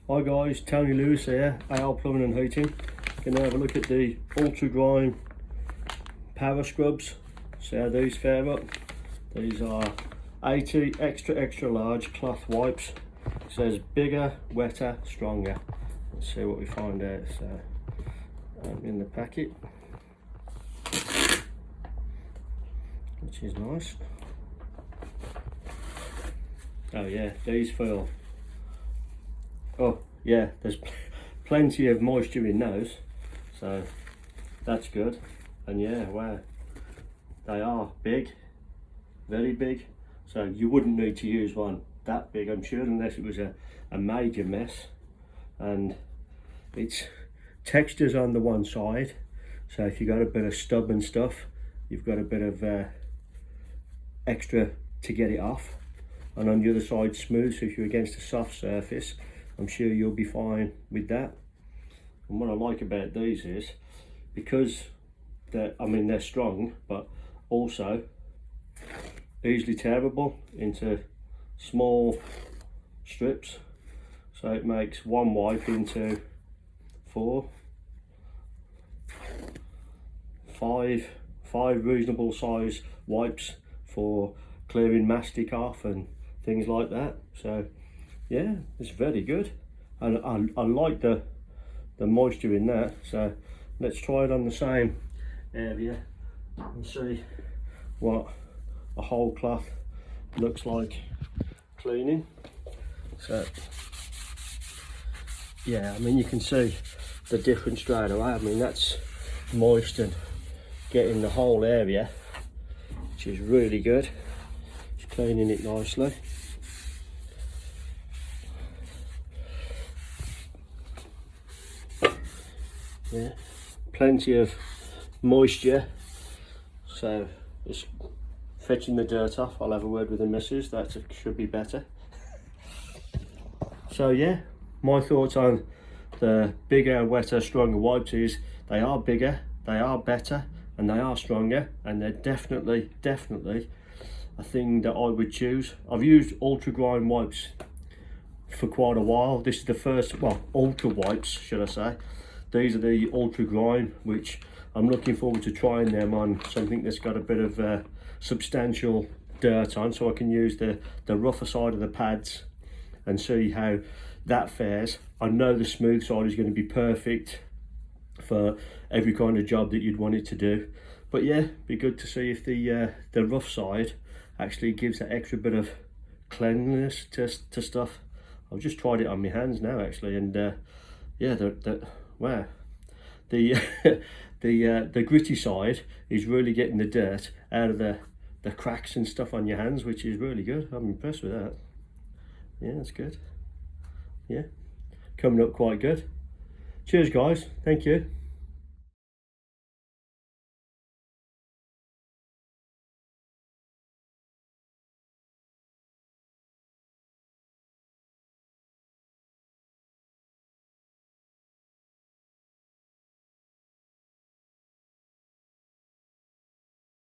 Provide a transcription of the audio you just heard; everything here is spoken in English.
Hi guys, Tony Lewis here, AL Plumbing and Heating. Gonna have a look at the UltraGrime power scrubs. See how these fare up. These are 80 extra large cloth wipes. It says bigger, wetter, stronger. Let's see what we find out. So in the packet, which is nice. Oh yeah, these feel, oh yeah, there's plenty of moisture in those, so that's good. And yeah, wow, they are big, very big, so you wouldn't need to use one that big, I'm sure, unless it was a major mess. And it's textures on the one side, so if you've got a bit of stub and stuff, you've got a bit of extra to get it off. And on the other side smooth, so if you're against a soft surface, I'm sure you'll be fine with that. And what I like about these is, because they're strong, but also easily tearable into small strips, so it makes one wipe into 5 reasonable size wipes for clearing mastic off and things like that. So yeah, it's very good, and I like the moisture in that. So let's try it on the same area and see what a whole cloth looks like cleaning. So yeah, I mean, you can see the difference straight away. I mean, that's moist and getting the whole area, which is really good. It's cleaning it nicely. Yeah, plenty of moisture, so it's fetching the dirt off. I'll have a word with the missus, that should be better. So yeah, my thoughts on the bigger, wetter, stronger wipes is they are bigger, they are better, and they are stronger, and they're definitely a thing that I would choose. I've used UltraGrime wipes for quite a while. This is the first, well, Ultra wipes should I say. These are the UltraGrime, which I'm looking forward to trying them on something that's got a bit of substantial dirt on, so I can use the rougher side of the pads and see how that fares. I know the smooth side is going to be perfect for every kind of job that you'd want it to do, but yeah, be good to see if the rough side actually gives that extra bit of cleanliness to stuff. I've just tried it on my hands now actually, and yeah, wow, the the gritty side is really getting the dirt out of the cracks and stuff on your hands, which is really good. I'm impressed with that. Yeah, that's good. Yeah, coming up quite good. Cheers guys, thank you.